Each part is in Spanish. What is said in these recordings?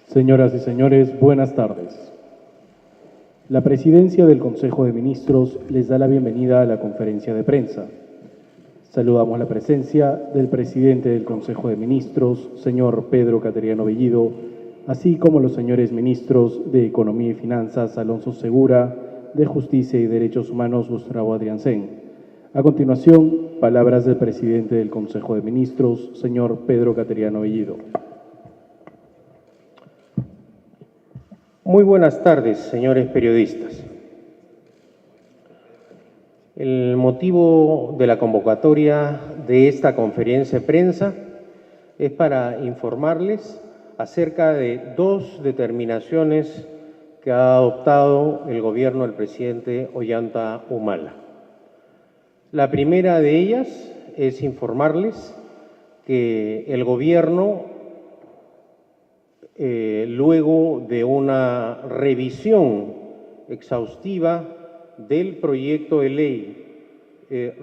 Señoras y señores, buenas tardes. La Presidencia del Consejo de Ministros les da la bienvenida a la conferencia de prensa. Saludamos la presencia del Presidente del Consejo de Ministros, señor Pedro Cateriano Bellido, así como los señores Ministros de Economía y Finanzas, Alonso Segura, de Justicia y Derechos Humanos, Gustavo Adriancén. A continuación, palabras del Presidente del Consejo de Ministros, señor Pedro Cateriano Bellido. Muy buenas tardes, señores periodistas. El motivo de la convocatoria de esta conferencia de prensa es para informarles acerca de dos determinaciones que ha adoptado el gobierno del presidente Ollanta Humala. La primera de ellas es informarles que el gobierno, luego de una revisión exhaustiva del proyecto de ley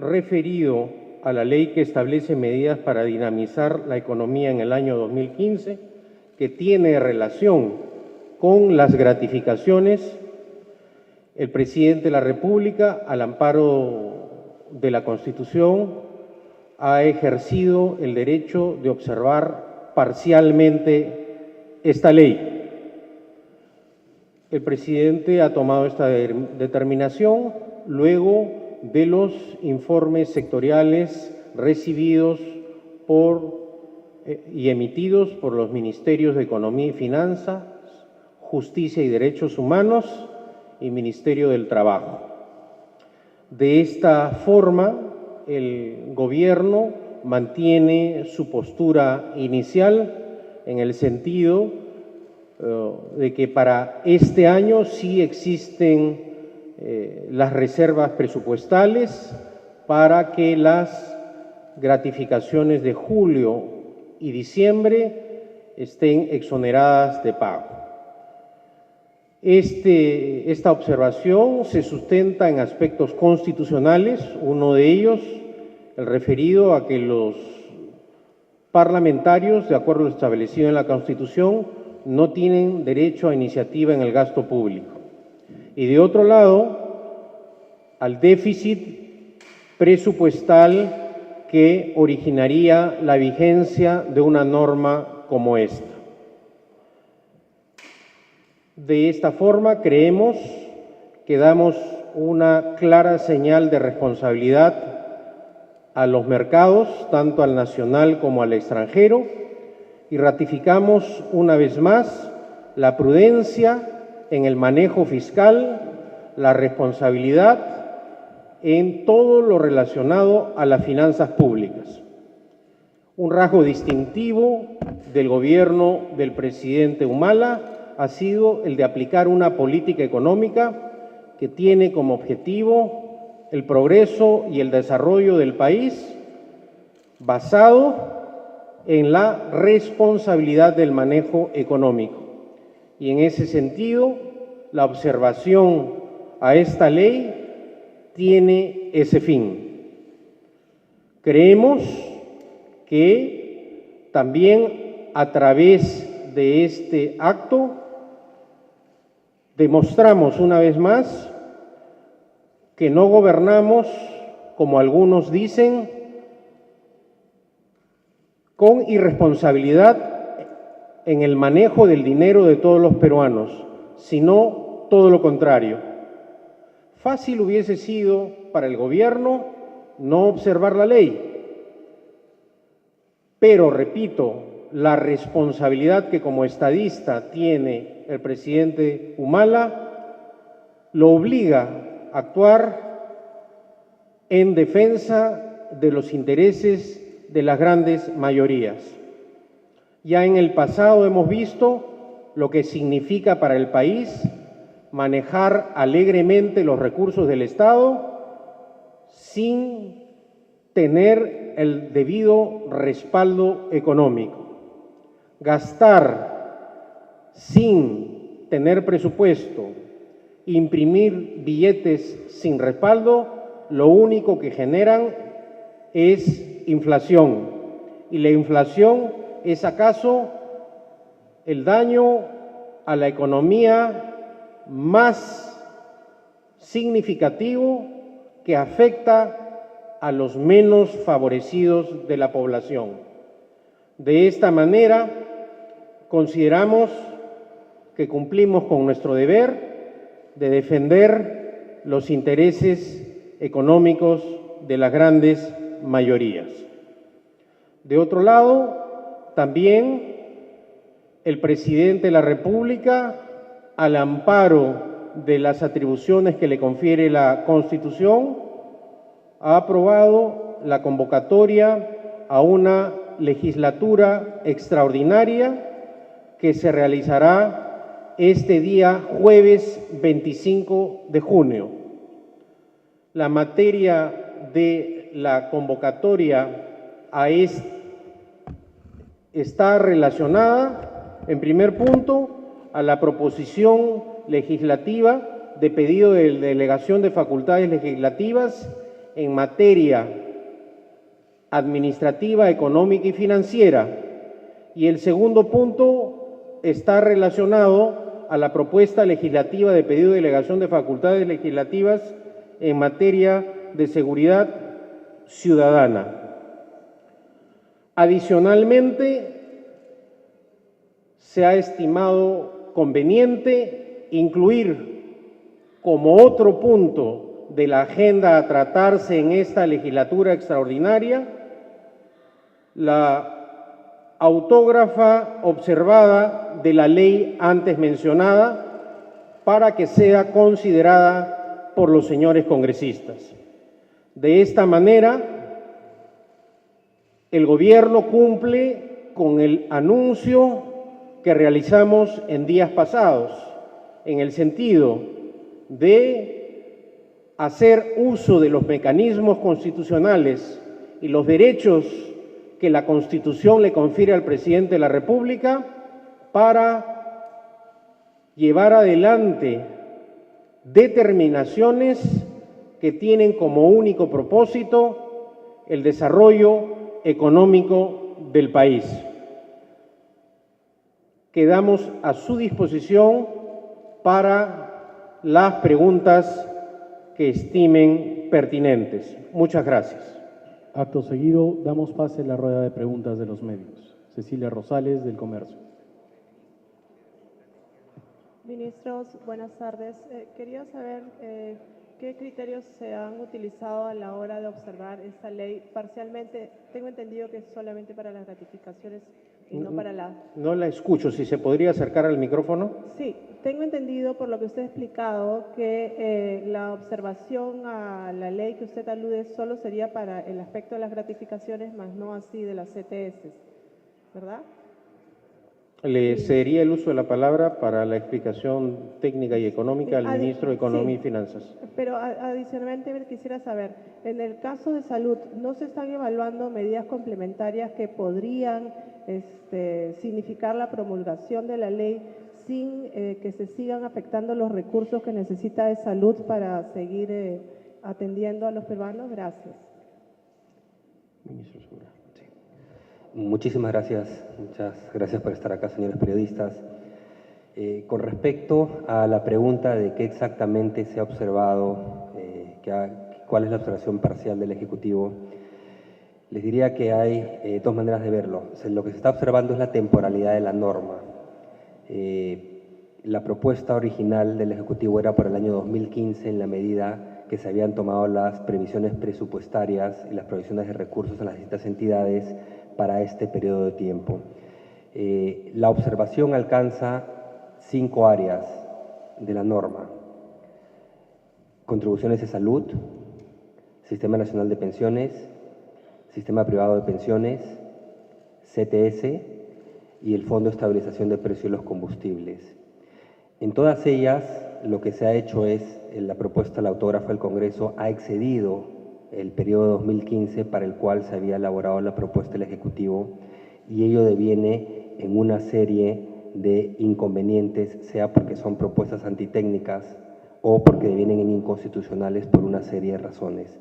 referido a la ley que establece medidas para dinamizar la economía en el año 2015, que tiene relación con las gratificaciones, el presidente de la República, al amparo de la Constitución, ha ejercido el derecho de observar parcialmente esta ley. El presidente ha tomado esta determinación luego de los informes sectoriales recibidos y emitidos por los Ministerios de Economía y Finanzas, Justicia y Derechos Humanos y Ministerio del Trabajo. De esta forma, el gobierno mantiene su postura inicial en el sentido de que para este año sí existen las reservas presupuestales para que las gratificaciones de julio y diciembre estén exoneradas de pago. Esta observación se sustenta en aspectos constitucionales, uno de ellos el referido a que los parlamentarios, de acuerdo a lo establecido en la Constitución, no tienen derecho a iniciativa en el gasto público. Y de otro lado, al déficit presupuestal que originaría la vigencia de una norma como esta. De esta forma, creemos que damos una clara señal de responsabilidad a los mercados, tanto al nacional como al extranjero, y ratificamos una vez más la prudencia en el manejo fiscal, la responsabilidad en todo lo relacionado a las finanzas públicas. Un rasgo distintivo del gobierno del presidente Humala ha sido el de aplicar una política económica que tiene como objetivo el progreso y el desarrollo del país basado en la responsabilidad del manejo económico. Y en ese sentido, la observación a esta ley tiene ese fin. Creemos que también a través de este acto demostramos una vez más que no gobernamos, como algunos dicen, con irresponsabilidad en el manejo del dinero de todos los peruanos, sino todo lo contrario. Fácil hubiese sido para el gobierno no observar la ley, pero, repito, la responsabilidad que como estadista tiene el presidente Humala lo obliga a actuar en defensa de los intereses de las grandes mayorías. Ya en el pasado hemos visto lo que significa para el país manejar alegremente los recursos del Estado sin tener el debido respaldo económico. gastar sin tener presupuesto, imprimir billetes sin respaldo, lo único que generan es inflación. Y la inflación es acaso el daño a la economía más significativo que afecta a los menos favorecidos de la población. De esta manera, consideramos que cumplimos con nuestro deber de defender los intereses económicos de las grandes mayorías. De otro lado, también el presidente de la República, al amparo de las atribuciones que le confiere la Constitución, ha aprobado la convocatoria a una legislatura extraordinaria que se realizará este día jueves 25 de junio. La materia de la convocatoria está relacionada, en primer punto, a la proposición legislativa de pedido de delegación de facultades legislativas en materia administrativa, económica y financiera. Y el segundo punto está relacionado a la propuesta legislativa de pedido de delegación de facultades legislativas en materia de seguridad ciudadana. Adicionalmente, se ha estimado conveniente incluir como otro punto de la agenda a tratarse en esta legislatura extraordinaria la autógrafa observada de la ley antes mencionada para que sea considerada por los señores congresistas. De esta manera, el gobierno cumple con el anuncio que realizamos en días pasados, en el sentido de hacer uso de los mecanismos constitucionales y los derechos que la Constitución le confiere al presidente de la República para llevar adelante determinaciones que tienen como único propósito el desarrollo económico del país. Quedamos a su disposición para las preguntas que estimen pertinentes. Muchas gracias. Acto seguido, damos pase a la rueda de preguntas de los medios. Cecilia Rosales, del Comercio. Ministros, buenas tardes. Quería saber qué criterios se han utilizado a la hora de observar esta ley. Parcialmente, tengo entendido que es solamente para las ratificaciones y no para la... No la escucho, si se podría acercar al micrófono. Sí, tengo entendido por lo que usted ha explicado que la observación a la ley que usted alude solo sería para el aspecto de las gratificaciones, más no así de las CTS, ¿verdad? Le cedería el uso de la palabra para la explicación técnica y económica al ministro de Economía y Finanzas. Pero adicionalmente quisiera saber, en el caso de salud, ¿no se están evaluando medidas complementarias que podrían significar la promulgación de la ley sin que se sigan afectando los recursos que necesita de salud para seguir atendiendo a los peruanos? Gracias. Ministro Segura. Sí. Muchísimas gracias. Muchas gracias por estar acá, señores periodistas. Con respecto a la pregunta de qué exactamente se ha observado, cuál es la observación parcial del Ejecutivo, les diría que hay dos maneras de verlo. Lo que se está observando es la temporalidad de la norma. La propuesta original del Ejecutivo era por el año 2015 en la medida que se habían tomado las previsiones presupuestarias y las provisiones de recursos en las distintas entidades para este periodo de tiempo. La observación alcanza 5 áreas de la norma: contribuciones de salud, Sistema Nacional de Pensiones, Sistema Privado de Pensiones, CTS y el Fondo de Estabilización de Precios de los Combustibles. En todas ellas, lo que se ha hecho es, la propuesta del autógrafo del Congreso ha excedido el periodo 2015 para el cual se había elaborado la propuesta del Ejecutivo, y ello deviene en una serie de inconvenientes, sea porque son propuestas antitécnicas o porque devienen inconstitucionales por una serie de razones.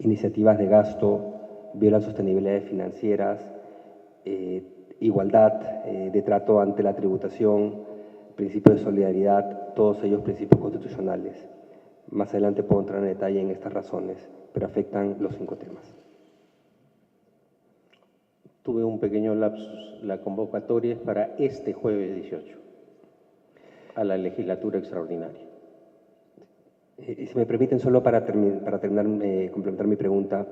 Iniciativas de gasto, violan sostenibilidades financieras, igualdad de trato ante la tributación, principio de solidaridad, todos ellos principios constitucionales. Más adelante puedo entrar en detalle en estas razones, pero afectan los 5 temas. Tuve un pequeño lapsus. La convocatoria es para este jueves 18, a la legislatura extraordinaria. Si me permiten, solo para terminar, complementar mi pregunta,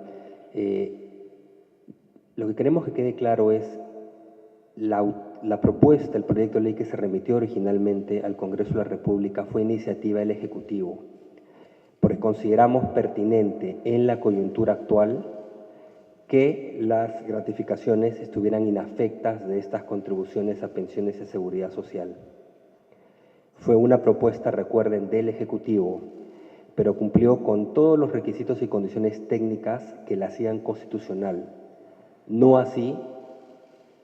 lo que queremos que quede claro es la propuesta, el proyecto de ley que se remitió originalmente al Congreso de la República fue iniciativa del Ejecutivo, porque consideramos pertinente en la coyuntura actual que las gratificaciones estuvieran inafectas de estas contribuciones a pensiones y seguridad social. Fue una propuesta, recuerden, del Ejecutivo, pero cumplió con todos los requisitos y condiciones técnicas que la hacían constitucional. No así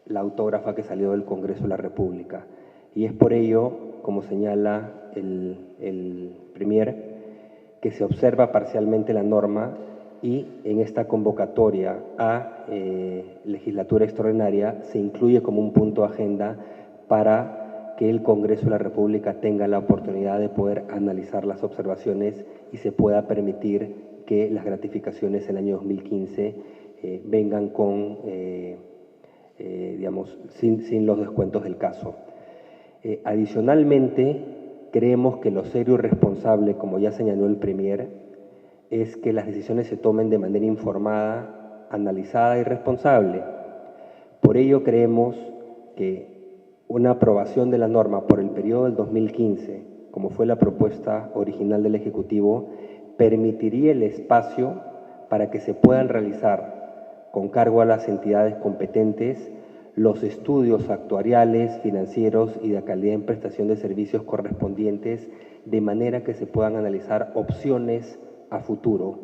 la autógrafa que salió del Congreso de la República. Y es por ello, como señala el Premier, que se observa parcialmente la norma y en esta convocatoria a legislatura extraordinaria se incluye como un punto de agenda para que el Congreso de la República tenga la oportunidad de poder analizar las observaciones y se pueda permitir que las gratificaciones en el año 2015 vengan con, digamos, sin los descuentos del caso. Adicionalmente, creemos que lo serio y responsable, como ya señaló el Premier, es que las decisiones se tomen de manera informada, analizada y responsable. Por ello creemos que una aprobación de la norma por el periodo del 2015, como fue la propuesta original del Ejecutivo, permitiría el espacio para que se puedan realizar, con cargo a las entidades competentes, los estudios actuariales, financieros y de calidad en prestación de servicios correspondientes, de manera que se puedan analizar opciones a futuro,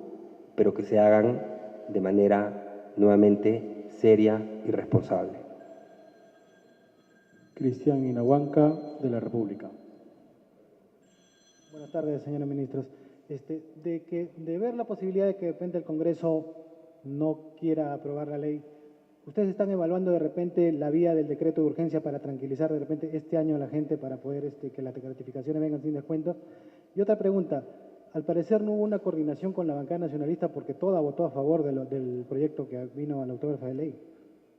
pero que se hagan de manera nuevamente seria y responsable. Cristian Inahuanca, de la República. Buenas tardes, señores ministros. De ver la posibilidad de que de repente el Congreso no quiera aprobar la ley, ¿ustedes están evaluando de repente la vía del decreto de urgencia para tranquilizar de repente este año a la gente para poder que las gratificaciones vengan sin descuento? Y otra pregunta, al parecer no hubo una coordinación con la bancada nacionalista porque toda votó a favor del proyecto que vino a la autógrafa de ley.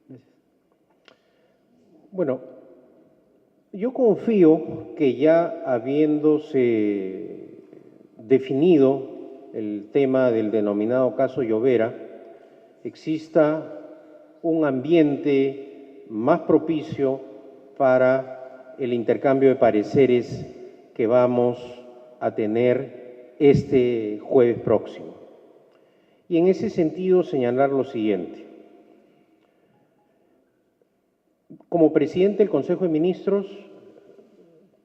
Gracias. Bueno, yo confío que ya habiéndose definido el tema del denominado caso Llovera, exista un ambiente más propicio para el intercambio de pareceres que vamos a tener este jueves próximo. Y en ese sentido señalar lo siguiente. Como presidente del Consejo de Ministros,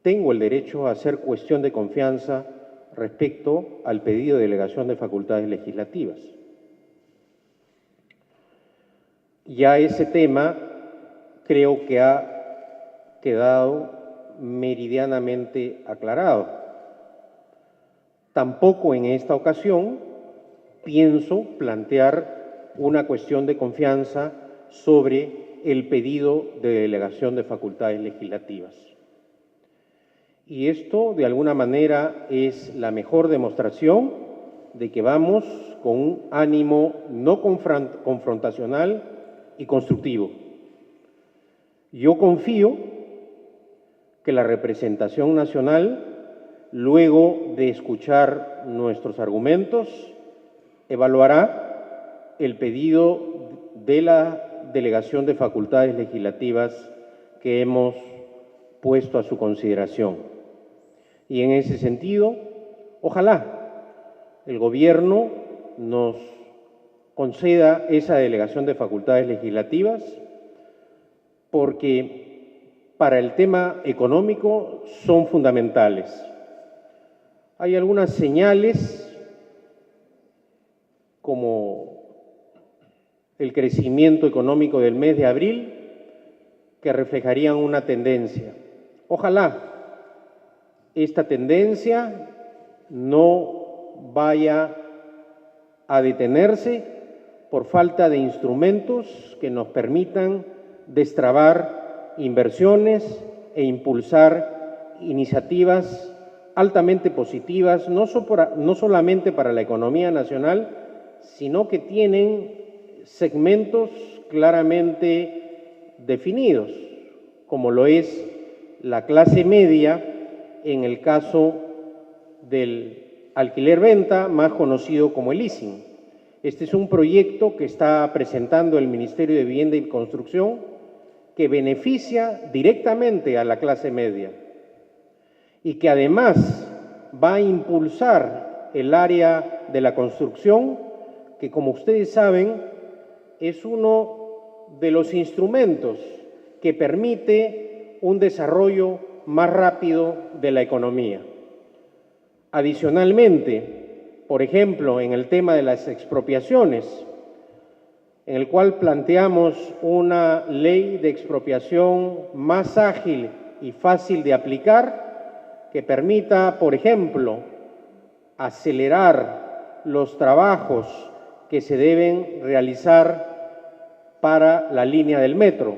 tengo el derecho a hacer cuestión de confianza respecto al pedido de delegación de facultades legislativas. Ya ese tema creo que ha quedado meridianamente aclarado. Tampoco en esta ocasión pienso plantear una cuestión de confianza sobre el pedido de delegación de facultades legislativas. Y esto, de alguna manera, es la mejor demostración de que vamos con un ánimo no confrontacional y constructivo. Yo confío que la representación nacional, luego de escuchar nuestros argumentos, evaluará el pedido de la delegación de facultades legislativas que hemos puesto a su consideración. Y en ese sentido, ojalá el Gobierno nos conceda esa delegación de facultades legislativas, porque para el tema económico son fundamentales. Hay algunas señales, como el crecimiento económico del mes de abril, que reflejarían una tendencia. Ojalá esta tendencia no vaya a detenerse por falta de instrumentos que nos permitan destrabar inversiones e impulsar iniciativas altamente positivas, no solamente para la economía nacional, sino que tienen segmentos claramente definidos, como lo es la clase media en el caso del alquiler-venta, más conocido como el leasing. Este es un proyecto que está presentando el Ministerio de Vivienda y Construcción que beneficia directamente a la clase media y que además va a impulsar el área de la construcción, que como ustedes saben es uno de los instrumentos que permite un desarrollo más rápido de la economía. Adicionalmente, por ejemplo, en el tema de las expropiaciones, en el cual planteamos una ley de expropiación más ágil y fácil de aplicar, que permita, por ejemplo, acelerar los trabajos que se deben realizar para la línea del metro,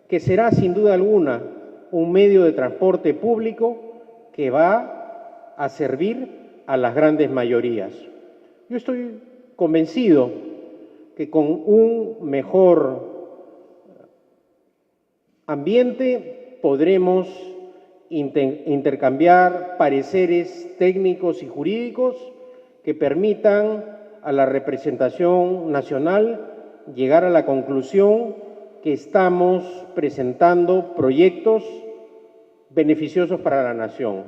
que será sin duda alguna un medio de transporte público que va a servir a las grandes mayorías. Yo estoy convencido que con un mejor ambiente podremos intercambiar pareceres técnicos y jurídicos que permitan a la representación nacional llegar a la conclusión que estamos presentando proyectos beneficiosos para la nación.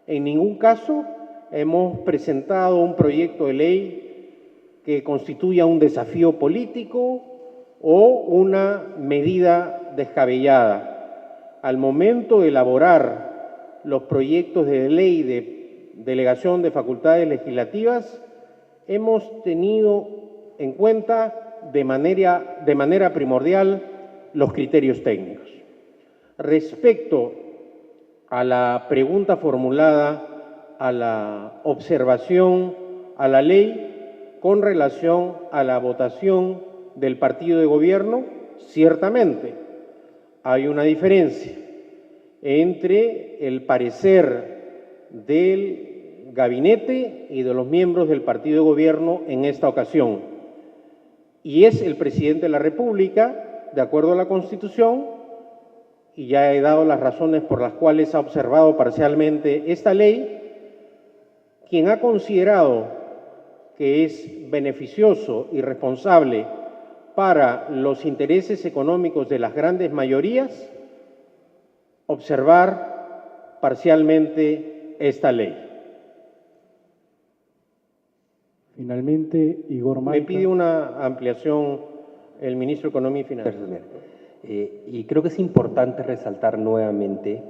En ningún caso hemos presentado un proyecto de ley que constituya un desafío político o una medida descabellada. Al momento de elaborar los proyectos de ley de delegación de facultades legislativas, hemos tenido en cuenta de manera primordial los criterios técnicos. Respecto a la pregunta formulada, a la observación a la ley con relación a la votación del partido de gobierno, ciertamente hay una diferencia entre el parecer del gabinete y de los miembros del partido de gobierno en esta ocasión. Y es el presidente de la República, de acuerdo a la Constitución, y ya he dado las razones por las cuales ha observado parcialmente esta ley, quien ha considerado que es beneficioso y responsable para los intereses económicos de las grandes mayorías observar parcialmente esta ley. Finalmente, Igor Maica. Me pide una ampliación el ministro de Economía y Finanzas. Y creo que es importante resaltar nuevamente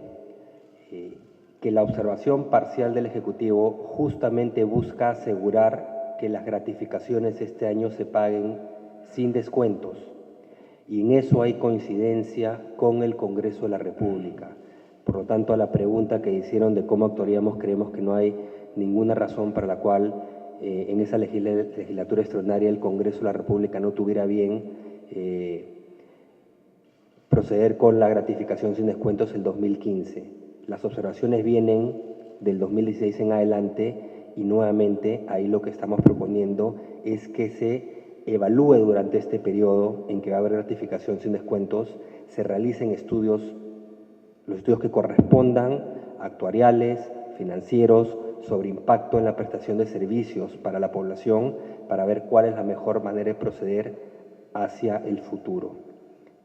que la observación parcial del Ejecutivo justamente busca asegurar que las gratificaciones este año se paguen sin descuentos. Y en eso hay coincidencia con el Congreso de la República. Por lo tanto, a la pregunta que hicieron de cómo actuaríamos, creemos que no hay ninguna razón para la cual en esa legislatura extraordinaria el Congreso de la República no tuviera bien proceder con la gratificación sin descuentos el 2015. Las observaciones vienen del 2016 en adelante y nuevamente ahí lo que estamos proponiendo es que se evalúe durante este periodo en que va a haber gratificación sin descuentos, se realicen estudios, los estudios que correspondan, actuariales, financieros, sobre impacto en la prestación de servicios para la población, para ver cuál es la mejor manera de proceder hacia el futuro.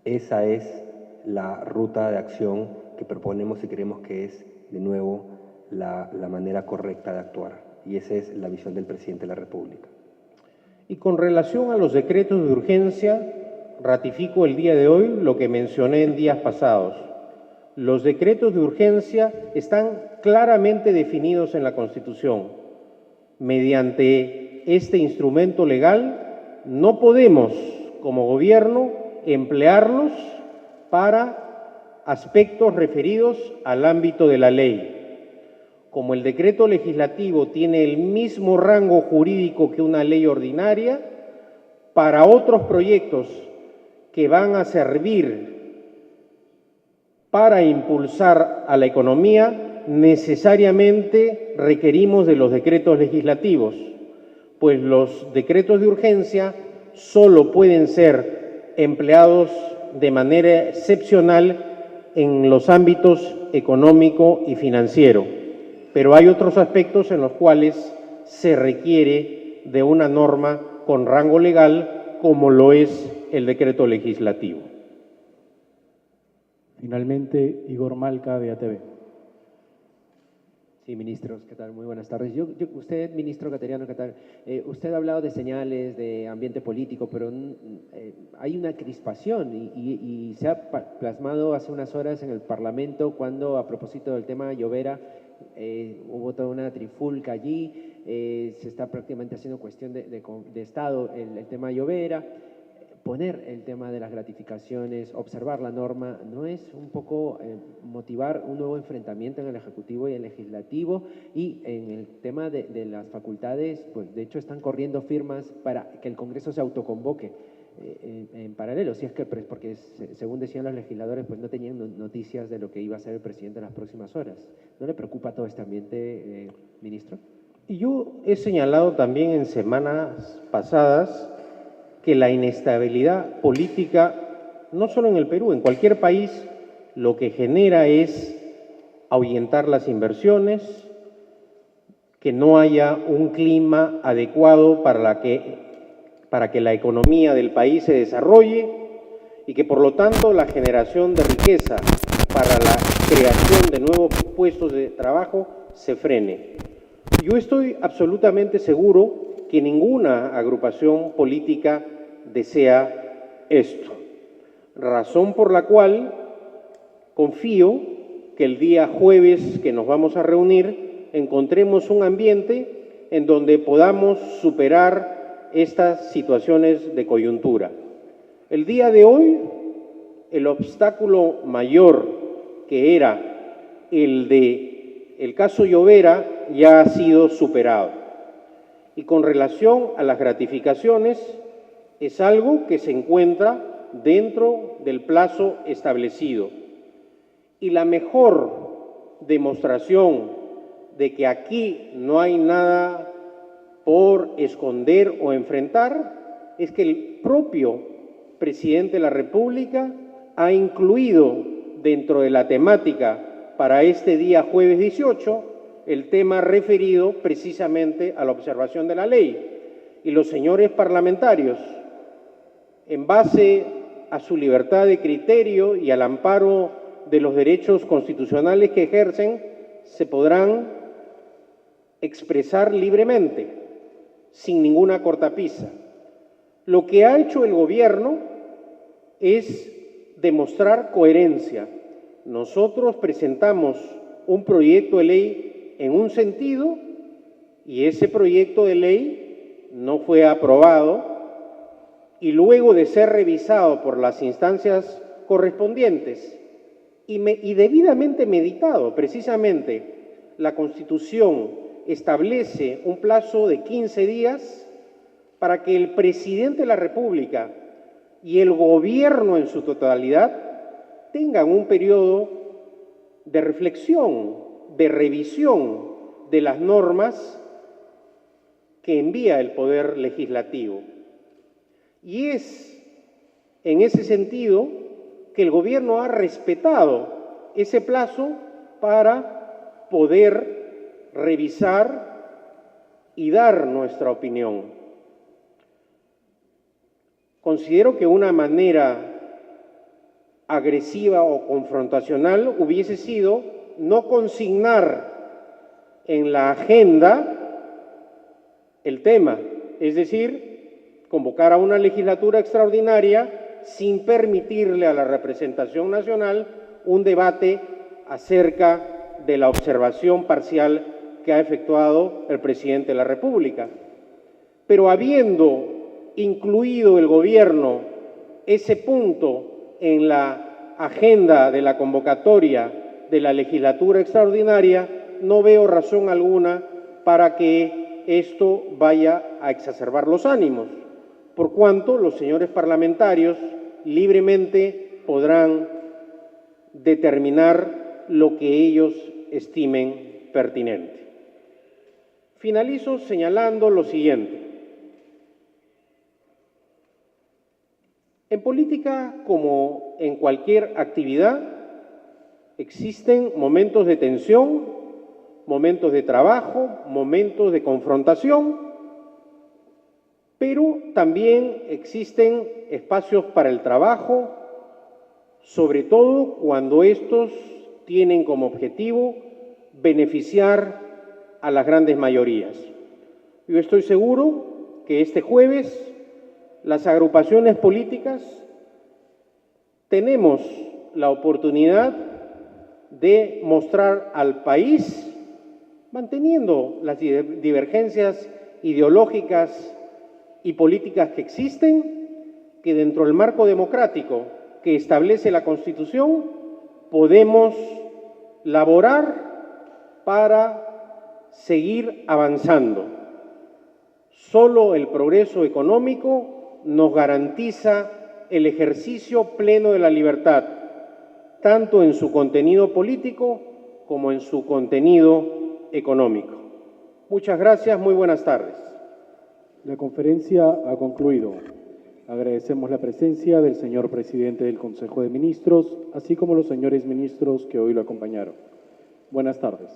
Esa es la ruta de acción que proponemos y creemos que es, de nuevo, la manera correcta de actuar. Y esa es la visión del presidente de la República. Y con relación a los decretos de urgencia, ratifico el día de hoy lo que mencioné en días pasados. Los decretos de urgencia están claramente definidos en la Constitución. Mediante este instrumento legal no podemos, como gobierno, emplearlos para aspectos referidos al ámbito de la ley. Como el decreto legislativo tiene el mismo rango jurídico que una ley ordinaria, para otros proyectos que van a servir para impulsar a la economía, necesariamente requerimos de los decretos legislativos, pues los decretos de urgencia solo pueden ser empleados de manera excepcional en los ámbitos económico y financiero. Pero hay otros aspectos en los cuales se requiere de una norma con rango legal, como lo es el decreto legislativo. Finalmente, Igor Malca, de ATV. Sí, ministros, ¿qué tal? Muy buenas tardes. Usted, ministro Cateriano, ¿qué tal? Usted ha hablado de señales, de ambiente político, pero hay una crispación y se ha plasmado hace unas horas en el Parlamento cuando, a propósito del tema Llovera, hubo toda una trifulca allí, se está prácticamente haciendo cuestión de Estado el tema Llovera. Poner el tema de las gratificaciones, observar la norma, ¿no es un poco motivar un nuevo enfrentamiento en el Ejecutivo y el Legislativo? Y en el tema de las facultades, pues de hecho están corriendo firmas para que el Congreso se autoconvoque en paralelo, si es que, porque según decían los legisladores, pues no tenían noticias de lo que iba a hacer el presidente en las próximas horas. ¿No le preocupa todo este ambiente, ministro? Y yo he señalado también en semanas pasadas que la inestabilidad política, no solo en el Perú, en cualquier país, lo que genera es ahuyentar las inversiones, que no haya un clima adecuado para que la economía del país se desarrolle y que por lo tanto la generación de riqueza para la creación de nuevos puestos de trabajo se frene. Yo estoy absolutamente seguro que ninguna agrupación política desea esto, razón por la cual confío que el día jueves que nos vamos a reunir encontremos un ambiente en donde podamos superar estas situaciones de coyuntura. El día de hoy, el obstáculo mayor que era el caso Llovera ya ha sido superado. Y con relación a las gratificaciones, es algo que se encuentra dentro del plazo establecido. Y la mejor demostración de que aquí no hay nada por esconder o enfrentar es que el propio presidente de la República ha incluido dentro de la temática para este día jueves 18 el tema referido precisamente a la observación de la ley. Y los señores parlamentarios, en base a su libertad de criterio y al amparo de los derechos constitucionales que ejercen, se podrán expresar libremente, sin ninguna cortapisa. Lo que ha hecho el gobierno es demostrar coherencia. Nosotros presentamos un proyecto de ley en un sentido y ese proyecto de ley no fue aprobado y luego de ser revisado por las instancias correspondientes y debidamente meditado, precisamente la Constitución establece un plazo de 15 días para que el presidente de la República y el gobierno en su totalidad tengan un periodo de reflexión, de revisión de las normas que envía el Poder Legislativo. Y es en ese sentido que el gobierno ha respetado ese plazo para poder revisar y dar nuestra opinión. Considero que una manera agresiva o confrontacional hubiese sido no consignar en la agenda el tema, es decir, convocar a una legislatura extraordinaria sin permitirle a la representación nacional un debate acerca de la observación parcial que ha efectuado el presidente de la República. Pero habiendo incluido el gobierno ese punto en la agenda de la convocatoria de la legislatura extraordinaria, no veo razón alguna para que esto vaya a exacerbar los ánimos, por cuanto los señores parlamentarios libremente podrán determinar lo que ellos estimen pertinente. Finalizo señalando lo siguiente. En política, como en cualquier actividad, existen momentos de tensión, momentos de trabajo, momentos de confrontación, pero también existen espacios para el trabajo, sobre todo cuando estos tienen como objetivo beneficiar a las grandes mayorías. Yo estoy seguro que este jueves las agrupaciones políticas tenemos la oportunidad de mostrar al país, manteniendo las divergencias ideológicas y políticas que existen, que dentro del marco democrático que establece la Constitución podemos laborar para seguir avanzando. Solo el progreso económico nos garantiza el ejercicio pleno de la libertad, tanto en su contenido político como en su contenido económico. Muchas gracias, muy buenas tardes. La conferencia ha concluido. Agradecemos la presencia del señor presidente del Consejo de Ministros, así como los señores ministros que hoy lo acompañaron. Buenas tardes.